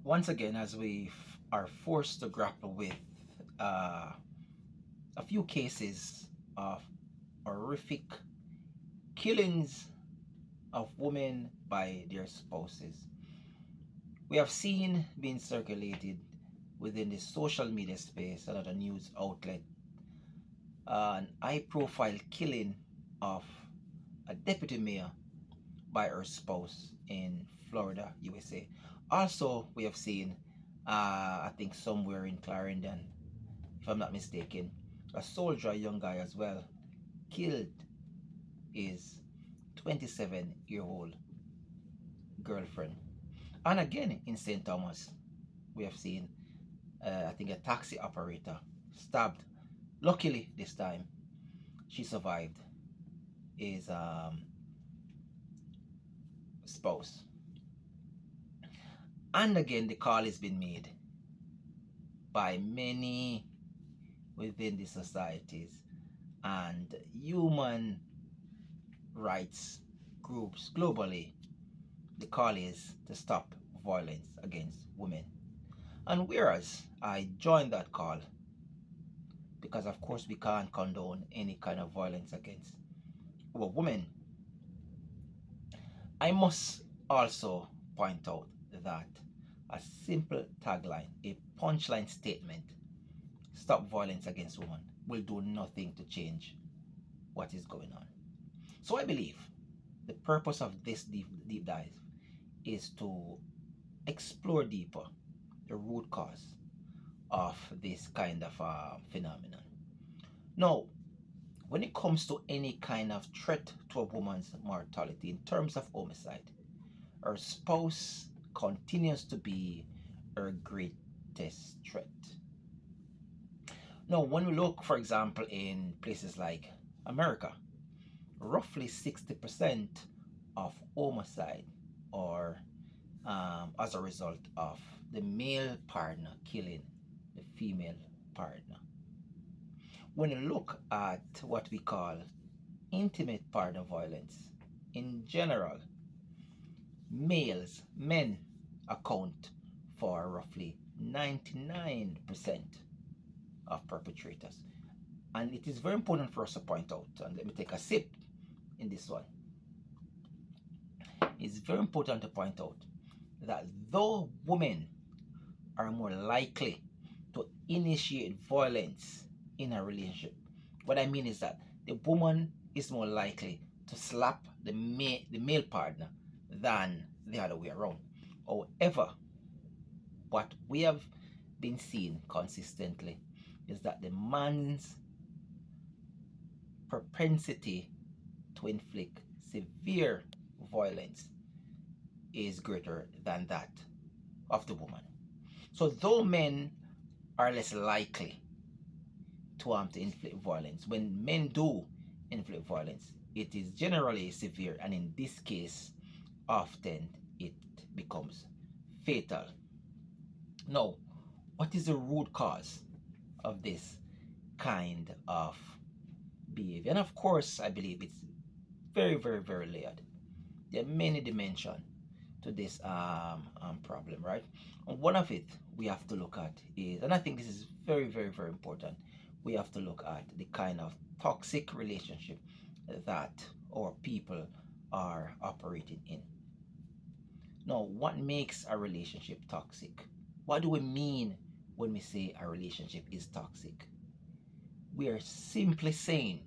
Once again, as we are forced to grapple with uh, a few cases of horrific killings of women by their spouses, we have seen being circulated within the social media space and other news outlet an high-profile killing of a deputy mayor by her spouse in Florida, USA. Also, we have seen, I think somewhere in Clarendon, if I'm not mistaken, a soldier, a young guy as well, killed his 27-year-old girlfriend. And again, in St. Thomas, we have seen, I think, a taxi operator stabbed. Luckily, this time, she survived his spouse. And again, the call has been made by many within the societies and human rights groups globally. The call is to stop violence against women. And whereas I joined that call, because of course we can't condone any kind of violence against women, I must also point out that a simple tagline, a punchline statement, stop violence against women, will do nothing to change what is going on. So I believe the purpose of this deep dive is to explore deeper the root cause of this kind of phenomenon. Now, when it comes to any kind of threat to a woman's mortality in terms of homicide, her spouse continues to be her greatest threat. Now, when we look, for example, in places like America, roughly 60% of homicide are as a result of the male partner killing the female partner. When you look at what we call intimate partner violence, in general, men account for roughly 99% of perpetrators. And it is very important for us to point out, and let me take a sip in this one. It's very important to point out that though women are more likely to initiate violence in a relationship, what I mean is that the woman is more likely to slap the male partner than the other way around. However, what we have been seeing consistently is that the man's propensity to inflict severe violence is greater than that of the woman. So though men are less likely to inflict violence, when men do inflict violence, it is generally severe, and in this case, often it becomes fatal. Now, what is the root cause of this kind of behavior? And of course, I believe it's very, very, very layered. There are many dimensions to this problem, right? And one of it we have to look at is, and I think this is very, very, very important, we have to look at the kind of toxic relationship that our people are operating in. Now, what makes a relationship toxic? What do we mean when we say a relationship is toxic? We are simply saying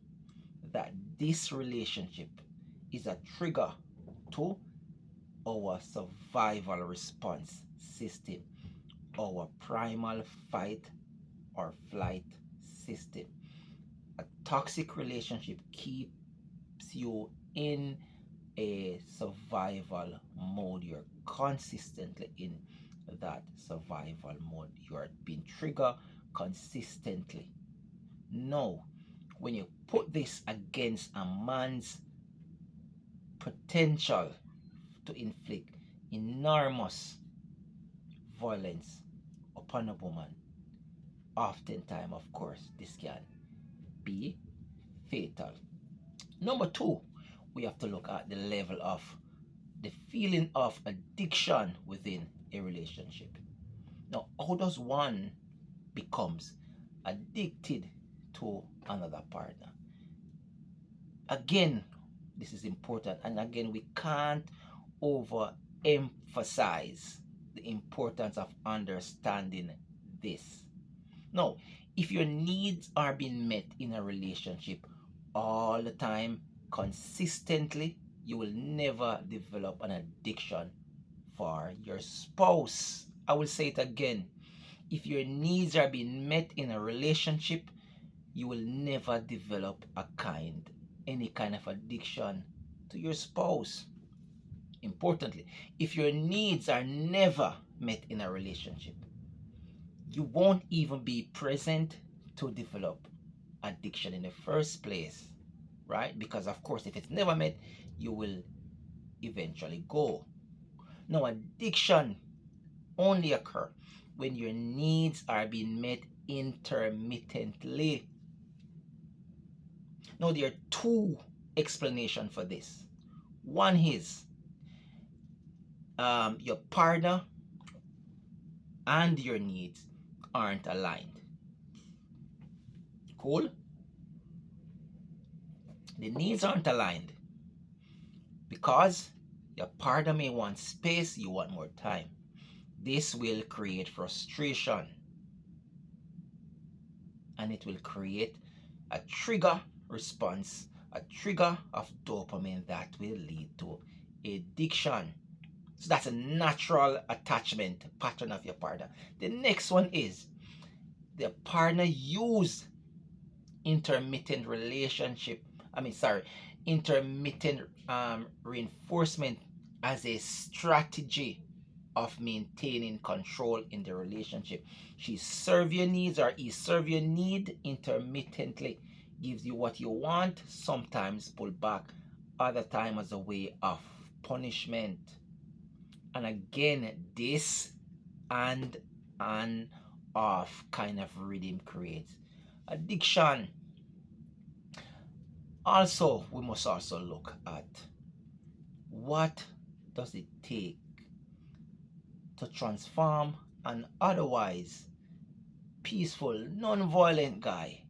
that this relationship is a trigger to our survival response system, our primal fight or flight system. A toxic relationship keeps you in a survival mode. You're consistently in that survival mode. You are being triggered consistently. Now, when you put this against a man's potential to inflict enormous violence upon a woman, oftentimes, of course, this can be fatal. Number two, we have to look at the level of the feeling of addiction within a relationship. Now, how does one becomes addicted to another partner? Again, this is important, and again, we can't overemphasize the importance of understanding this. No, if your needs are being met in a relationship all the time, consistently, you will never develop an addiction for your spouse. I will say it again. If your needs are being met in a relationship, you will never develop any kind of addiction to your spouse. Importantly, if your needs are never met in a relationship, you won't even be present to develop addiction in the first place, right? Because of course, if it's never met, you will eventually go. Now, addiction only occur when your needs are being met intermittently. Now, there are two explanations for this. One is your partner and your needs aren't aligned. Cool? The needs aren't aligned because your partner may want space, you want more time. This will create frustration, and it will create a trigger response, a trigger of dopamine that will lead to addiction. So that's a natural attachment pattern of your partner. The next one is the partner use intermittent reinforcement as a strategy of maintaining control in the relationship. She serve your needs, or he serve your need intermittently, gives you what you want, sometimes pull back, other time as a way of punishment. And again, this and an off kind of rhythm creates addiction. Also, we must also look at what does it take to transform an otherwise peaceful, non-violent guy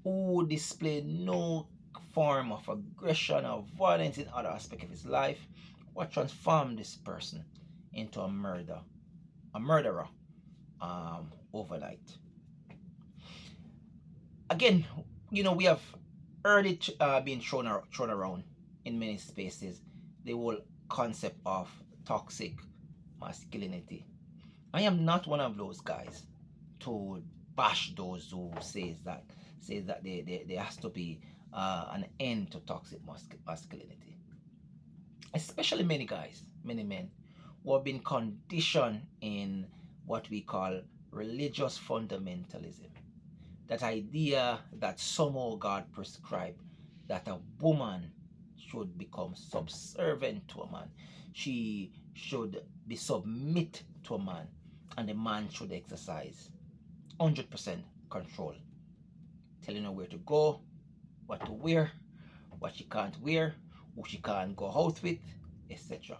who display no form of aggression or violence in other aspects of his life. What transformed this person into a murderer overnight? Again, we have heard it being thrown around in many spaces, the whole concept of toxic masculinity. I am not one of those guys to bash those who says that there has to be an end to toxic masculinity. Especially many guys, many men who have been conditioned in what we call religious fundamentalism. That idea that somehow God prescribed that a woman should become subservient to a man. She should be submit to a man, and the man should exercise 100% control, telling her where to go, what to wear, what she can't wear, who she can't go out with, etc.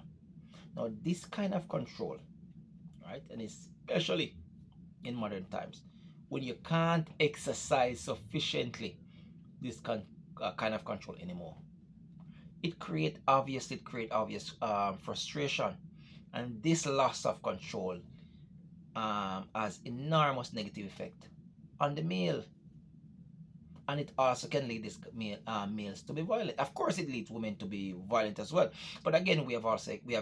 Now, this kind of control, right, and especially in modern times, when you can't exercise sufficiently this kind of control anymore, it create obvious frustration, and this loss of control has enormous negative effect on the male, and it also can lead this males to be violent. Of course, it leads women to be violent as well. But again, we have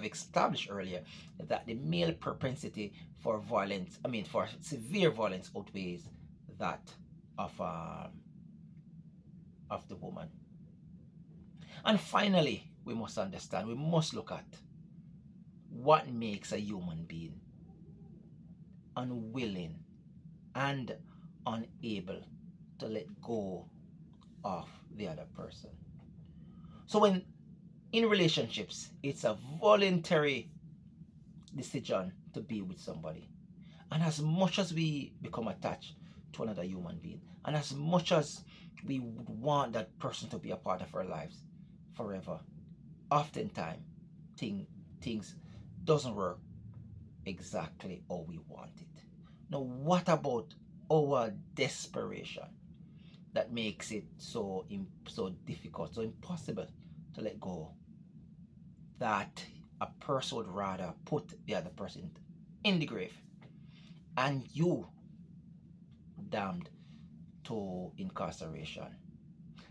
established earlier that the male propensity for violence, for severe violence, outweighs that of the woman. And finally, we must understand, we must look at what makes a human being unwilling and unable to let go of the other person. So when in relationships, it's a voluntary decision to be with somebody. And as much as we become attached to another human being, and as much as we would want that person to be a part of our lives forever, oftentimes things doesn't work exactly how we want it. Now, what about our desperation that makes it so difficult, so impossible to let go? That a person would rather put the other person in the grave and you damned to incarceration.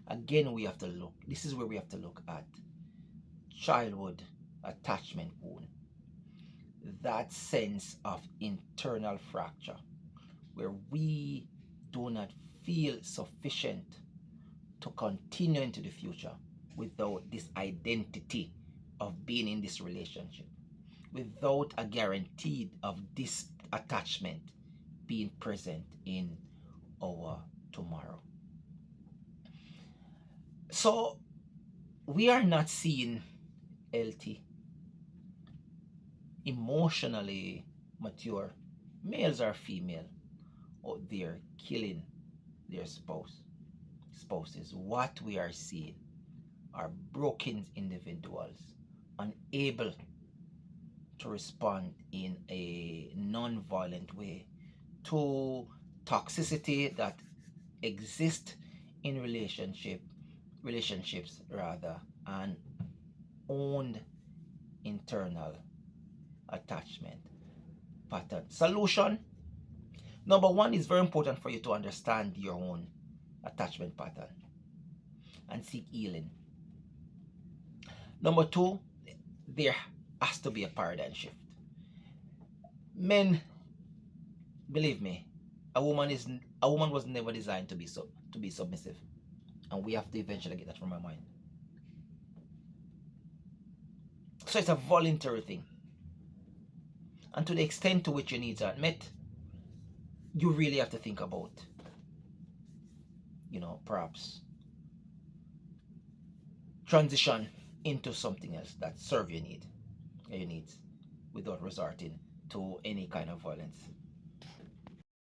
Again, we have to look. This is where we have to look at childhood attachment wound. That sense of internal fracture where we do not feel sufficient to continue into the future without this identity of being in this relationship, without a guarantee of this attachment being present in our tomorrow. So we are not seeing LT emotionally mature males or female out there killing their spouses. What we are seeing are broken individuals unable to respond in a non-violent way to toxicity that exists in relationships rather, and owned internal attachment pattern. Solution number one is very important for you to understand your own attachment pattern and seek healing. Number two, there has to be a paradigm shift. Men, believe me, a woman was never designed to be submissive, and we have to eventually get that from our mind. So it's a voluntary thing, and to the extent to which your needs are met, you really have to think about, perhaps transition into something else that serve your needs without resorting to any kind of violence.